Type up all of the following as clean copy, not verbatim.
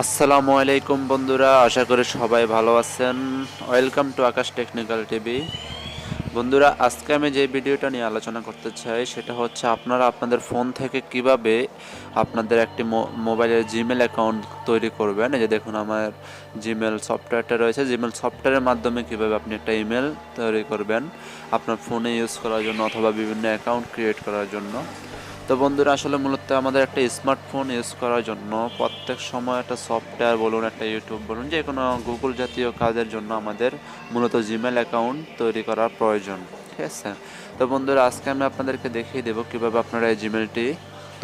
আসসালামু আলাইকুম বন্ধুরা, আশা করি সবাই ভালো আছেন। Welcome to Akash technical TV. বন্ধুরা, আজকে আমি যে ভিডিওটা নিয়ে আলোচনা করতে চাই সেটা হচ্ছে আপনারা আপনাদের ফোন থেকে কিভাবে আপনাদের একটি মোবাইলের জিমেল অ্যাকাউন্ট তৈরি করবেন। এই যে দেখুন, আমার জিমেল সফটওয়্যারটা রয়েছে। জিমেল সফটওয়্যারের মাধ্যমে কিভাবে আপনি একটা ইমেল তৈরি করবেন আপনার ফোনে ইউজ করার জন্য অথবা বিভিন্ন অ্যাকাউন্ট ক্রিয়েট করার জন্য। তো বন্ধুরা, আসলে মূলত আমাদের একটা স্মার্টফোন ইউজ করার জন্য প্রত্যেক সময় একটা সফটওয়্যার বলুন, একটা ইউটিউব বলুন, যে কোনো গুগল জাতীয় কাজের জন্য আমাদের মূলত জিমেল অ্যাকাউন্ট তৈরি করার প্রয়োজন। ঠিক আছে? তো বন্ধুরা, আজকে আমি আপনাদেরকে দেখিয়ে দেবো কীভাবে আপনারা এই জিমেলটি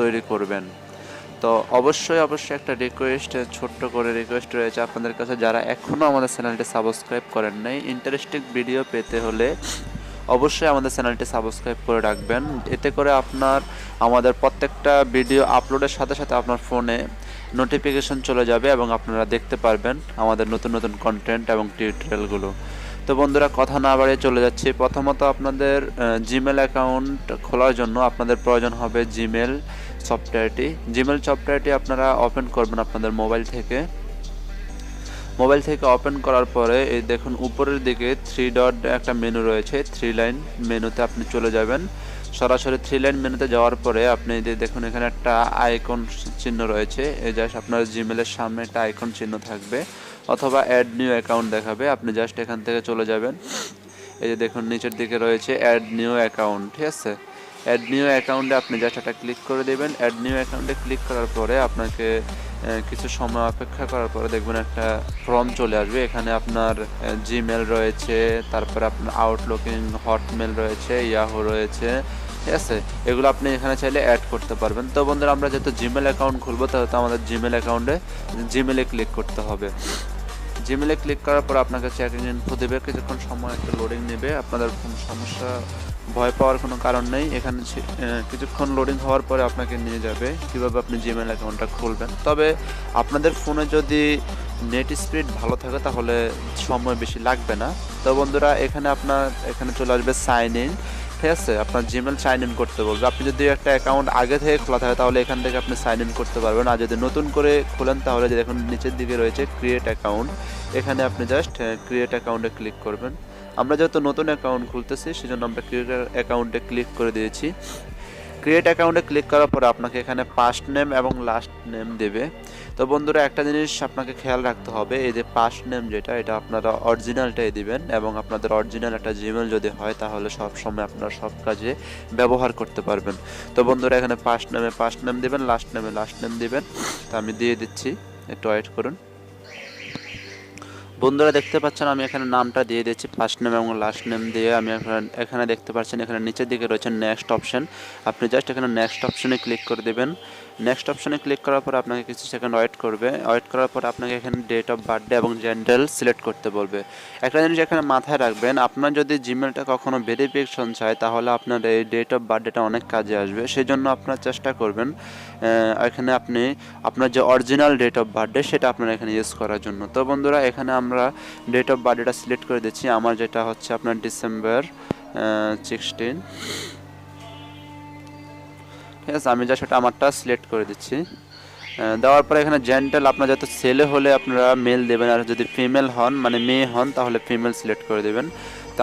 তৈরি করবেন। তো অবশ্যই একটা রিকোয়েস্ট, ছোট্ট করে রিকোয়েস্ট রয়েছে আপনাদের কাছে, যারা এখনও আমাদের চ্যানেলটি সাবস্ক্রাইব করেন নাই। ইন্টারেস্টিং ভিডিও পেতে হলে অবশ্যই আমাদের চ্যানেলটি সাবস্ক্রাইব করে রাখবেন। এতে করে আমাদের প্রত্যেকটা ভিডিও আপলোডের সাথে সাথে আপনার ফোনে নোটিফিকেশন চলে যাবে এবং আপনারা দেখতে পারবেন আমাদের নতুন নতুন কন্টেন্ট এবং টিউটোরিয়ালগুলো। তো বন্ধুরা, কথা না বাড়িয়ে চলে যাচ্ছি। প্রথমত আপনাদের জিমেল অ্যাকাউন্ট খোলার জন্য আপনাদের প্রয়োজন হবে জিমেল সফটওয়্যারটি আপনারা ওপেন করবেন আপনাদের মোবাইল থেকে। ওপেন করার পরে এই দেখুন, উপরের দিকে থ্রি ডট একটা মেনু রয়েছে। থ্রি লাইন মেনুতে আপনি চলে যাবেন। সরাসরি থ্রি লাইন মেনুতে যাওয়ার পরে আপনি দেখুন, এখানে একটা আইকন চিহ্ন রয়েছে। এই জাস্ট আপনার জিমেলের সামনে একটা আইকন চিহ্ন থাকবে, অথবা অ্যাড নিউ অ্যাকাউন্ট দেখাবে। আপনি জাস্ট এখান থেকে চলে যাবেন। এই যে দেখুন, নিচের দিকে রয়েছে অ্যাড নিউ অ্যাকাউন্ট। ঠিক আছে? অ্যাড নিউ অ্যাকাউন্টে আপনি জাস্ট একটা ক্লিক করে দেবেন। অ্যাড নিউ অ্যাকাউন্টে ক্লিক করার পরে আপনাকে কিছু সময় অপেক্ষা করার পরে দেখবেন একটা ফর্ম চলে আসবে। এখানে আপনার জিমেল রয়েছে, তারপরে আপনার আউটলুকিং, হটমেল রয়েছে, ইয়াহু রয়েছে। ঠিক আছে? এগুলো আপনি এখানে চাইলে অ্যাড করতে পারবেন। তো বন্ধুরা, আমরা যেহেতু জিমেল অ্যাকাউন্ট খুলবো, তাহলে আমাদের জিমেল অ্যাকাউন্টে জিমেলে ক্লিক করতে হবে। জিমেলে ক্লিক করার পর আপনাকে চ্যাটিং ইনফো দেবে। কিছুক্ষণ সময় একটু লোডিং নেবে। আপনাদের কোনো সমস্যা, ভয় পাওয়ার কোনো কারণ নেই। এখানে কিছুক্ষণ লোডিং হওয়ার পরে আপনাকে নিয়ে যাবে কীভাবে আপনি জিমেল অ্যাকাউন্টটা খুলবেন। তবে আপনাদের ফোনে যদি নেট স্পিড ভালো থাকে তাহলে সময় বেশি লাগবে না। তো বন্ধুরা, এখানে চলে আসবে সাইন ইন। ঠিক আছে? আপনার জিমেল সাইন ইন করতে বলবে। আপনি যদি একটা অ্যাকাউন্ট আগে থেকে খোলা থাকে তাহলে এখান থেকে আপনি সাইন ইন করতে পারবেন। আর যদি নতুন করে খোলেন তাহলে যে দেখুন নিচের দিকে রয়েছে ক্রিয়েট অ্যাকাউন্ট, এখানে আপনি জাস্ট ক্রিয়েট অ্যাকাউন্টে ক্লিক করবেন। আমরা যেহেতু নতুন অ্যাকাউন্ট খুলতেছি সেজন্য আমরা ক্রিয়েট অ্যাকাউন্টে ক্লিক করে দিয়েছি। ক্রিয়েট অ্যাকাউন্টে ক্লিক করার পরে আপনাকে এখানে ফার্স্ট নেম এবং লাস্ট নেম দেবে। তো বন্ধুরা, একটা জিনিস আপনাকে খেয়াল রাখতে হবে, এই যে ফার্স্ট নেম যেটা, এটা আপনারা অরিজিনালটাই দিবেন। এবং আপনাদের অরিজিনাল একটা জিমেল যদি হয় তাহলে সব সময় আপনারা সব কাজে ব্যবহার করতে পারবেন। তো বন্ধুরা, এখানে ফার্স্ট নেম দিবেন, লাস্ট নেম দিবেন। তো আমি দিয়ে দিচ্ছি, একটু ওয়েট করুন। বন্ধুরা, দেখতে পাচ্ছেন আমি এখানে নামটা দিয়ে দিচ্ছি, ফার্স্ট নেম এবং লাস্ট নেম দিয়ে। আমি এখানে দেখতে পাচ্ছেন এখানে নিচের দিকে রয়েছে নেক্সট অপশন। আপনি জাস্ট এখানে নেক্সট অপশনে ক্লিক করে দেবেন। নেক্সট অপশনে ক্লিক করার পর আপনাকে কিছু সেকেন্ড ওয়েট করার পর আপনাকে এখানে ডেট অফ বার্থডে এবং জেন্ডার সিলেক্ট করতে বলবে। একটা জিনিস এখানে মাথায় রাখবেন, আপনার যদি জিমেলটা কখনো ভেরিফিকেশন চায় তাহলে আপনার এই ডেট অফ বার্থডেটা অনেক কাজে আসবে। সেই জন্য আপনার চেষ্টা করবেন এখানে আপনার যে অরিজিনাল ডেট অফ বার্থডে সেটা আপনারা এখানে ইউজ করার জন্য। তো বন্ধুরা, এখানে আমরা ডেট অফ বার্থডেটা সিলেক্ট করে দিচ্ছি। আমার যেটা হচ্ছে আপনার ডিসেম্বর 16। ঠিক আছে? আমি জাস্ট আমারটা সিলেক্ট করে দিচ্ছি। দেওয়ার পরে এখানে জেন্টাল, আপনার যত ছেলে হলে আপনারা মেল দেবেন, আর যদি ফিমেল হন মানে মেয়ে হন তাহলে ফিমেল সিলেক্ট করে দেবেন। তো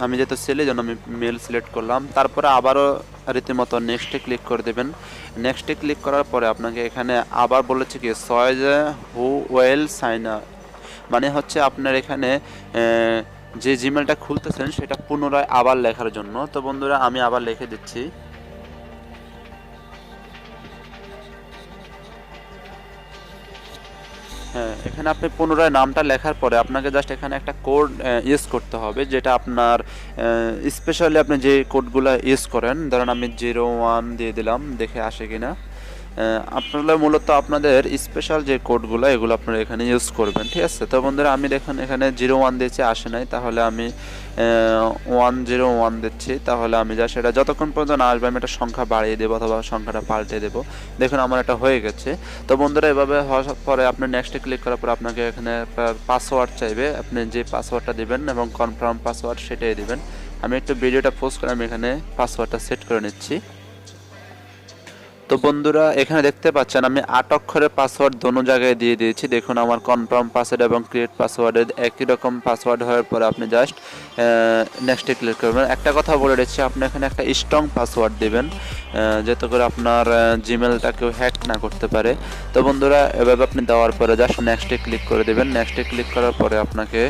আমি যেহেতু ছেলে জন্য আমি মেল সিলেক্ট করলাম। তারপরে আবারও রীতিমতো নেক্সটে ক্লিক করে দেবেন। নেক্সটে ক্লিক করার পরে আপনাকে এখানে আবার বলেছে কি সয়েজ হু ওয়েল সাইন আপ, মানে হচ্ছে আপনার এখানে যে জিমেলটা খুলতেছেন সেটা পুনরায় আবার লেখার জন্য। তো বন্ধুরা, আমি আবার লিখে দিচ্ছি। হ্যাঁ, এখানে আপনি পুনরায় নামটা লেখার পরে আপনাকে জাস্ট এখানে একটা কোড ইউজ করতে হবে, যেটা আপনার স্পেশালি আপনি যে কোডগুলো ইউজ করেন। ধরেন আমি 01 দিয়ে দিলাম, দেখে আসে কিনা। আপনারা মূলত আপনাদের স্পেশাল যে কোডগুলো এগুলো আপনারা এখানে ইউজ করবেন। ঠিক আছে? তো বন্ধুরা, আমি দেখুন এখানে 01 দিয়েছি, আসে নাই, তাহলে আমি 101 দিচ্ছি। তাহলে আমি যা সেটা যতক্ষণ পর্যন্ত না আসবে আমি একটা সংখ্যা বাড়িয়ে দেবো অথবা সংখ্যাটা পাল্টে দেবো। দেখুন আমার এটা হয়ে গেছে। তো বন্ধুরা, এভাবে হওয়ার পরে আপনি নেক্সটে ক্লিক করার পর আপনাকে এখানে পাসওয়ার্ড চাইবে। আপনি যে পাসওয়ার্ডটা দেবেন এবং কনফার্ম পাসওয়ার্ড সেটাই দেবেন। আমি একটু ভিডিওটা পোস্ট করে আমি এখানে পাসওয়ার্ডটা সেট করে নিচ্ছি। তো বন্ধুরা এখানে দেখতে পাচ্ছেন আমি 8 অক্ষরের পাসওয়ার্ড দোনো জায়গায় দিয়ে দিয়েছি। দেখুন আমার কনফার্ম পাসওয়ার্ড এবং ক্রিয়েট পাসওয়ার্ডের একই রকম পাসওয়ার্ড হওয়ার পরে আপনি জাস্ট নেক্সটে ক্লিক করবেন। একটা কথা বলে দিচ্ছি, আপনি এখানে একটা স্ট্রং পাসওয়ার্ড দেবেন যাতে করে আপনার জিমেলটা কেউ হ্যাক না করতে পারে। তো বন্ধুরা এভাবে আপনি দেওয়ার পরে জাস্ট নেক্সটে ক্লিক করে দেবেন। নেক্সটে ক্লিক করার পরে আপনাকে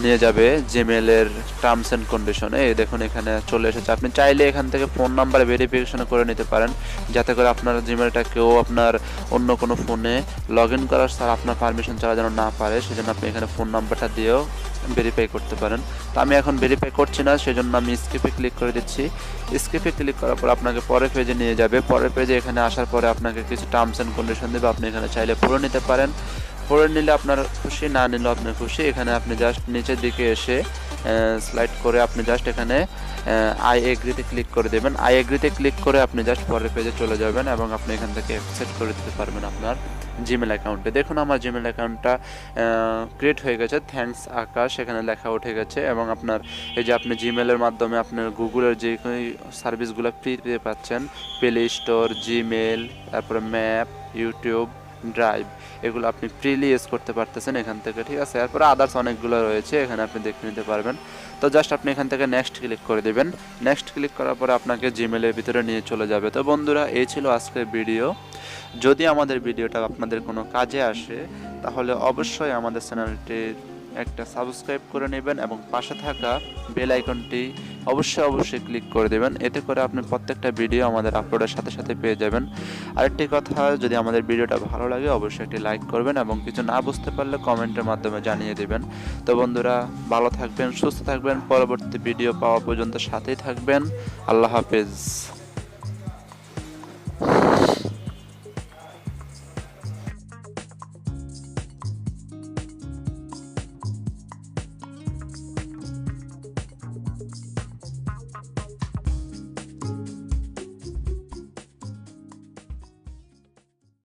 নিয়ে যাবে জিমেলের টার্মস অ্যান্ড কন্ডিশনে। এই দেখুন এখানে চলে এসেছে। আপনি চাইলে এখান থেকে ফোন নাম্বার ভেরিফিকেশন করে নিতে পারেন যাতে করে আপনার জিমেলটা কেউ আপনার অন্য কোনো ফোনে লগ ইন করার ছাড়া আপনার পারমিশন ছাড়া যেন না পারে, সেজন্য আপনি এখানে ফোন নাম্বারটা দিয়েও ভেরিফাই করতে পারেন। তো আমি এখন ভেরিফাই করছি না, সেজন্য আমি স্কিপে ক্লিক করে দিচ্ছি। স্কিপে ক্লিক করার পর আপনাকে পরের পেজে নিয়ে যাবে। পরের পেজে এখানে আসার পরে আপনাকে কিছু টার্মস অ্যান্ড কন্ডিশন দেবে, আপনি এখানে চাইলে পড়ে নিতে পারেন। পড়ে নিলে আপনার খুশি, না নিলেও আপনার খুশি। এখানে আপনি জাস্ট নিচের দিকে এসে স্লাইড করে আপনি জাস্ট এখানে আই এগ্রিতে ক্লিক করে দেবেন। আই এগ্রিতে ক্লিক করে আপনি জাস্ট পরের পেজে চলে যাবেন এবং আপনি এখান থেকে অ্যাকসেপ্ট করে দিতে পারবেন আপনার জিমেল অ্যাকাউন্টে। দেখুন আমার জিমেল অ্যাকাউন্টটা ক্রিয়েট হয়ে গেছে, থ্যাঙ্কস আকাশ এখানে লেখা উঠে গেছে। এবং আপনার এই যে আপনি জিমেলের মাধ্যমে আপনার গুগলের যে কোনো সার্ভিসগুলো ফ্রিতে পাচ্ছেন, প্লে স্টোর, জিমেল, তারপরে ম্যাপ, ইউটিউব, ড্রাইভ, এগুলো আপনি ফ্রিলি ইউজ করতে পারতেছেন এখান থেকে, ঠিক আছে। এরপরে আদার্স অনেকগুলো রয়েছে, এখানে আপনি দেখে নিতে পারবেন। তো জাস্ট আপনি এখান থেকে নেক্সট ক্লিক করে দেবেন। নেক্সট ক্লিক করার পরে আপনাকে জিমেলের ভিতরে নিয়ে চলে যাবে। তো বন্ধুরা এই ছিল আজকের ভিডিও। যদি আমাদের ভিডিওটা আপনাদের কোনো কাজে আসে তাহলে অবশ্যই আমাদের চ্যানেলটি একটা সাবস্ক্রাইব করে নেবেন এবং পাশে থাকা বেল আইকনটি অবশ্যই ক্লিক করে দেবেন। এতে করে আপনি প্রত্যেকটা ভিডিও আমাদের আপলোডের সাথে সাথে পেয়ে যাবেন। আরেকটি কথা, যদি আমাদের ভিডিওটা ভালো লাগে অবশ্যই একটি লাইক করবেন এবং কিছু না বুঝতে পারলে কমেন্টের মাধ্যমে জানিয়ে দেবেন। তো বন্ধুরা ভালো থাকবেন, সুস্থ থাকবেন, পরবর্তী ভিডিও পাওয়া পর্যন্ত সাথেই থাকবেন। আল্লাহ হাফেজ।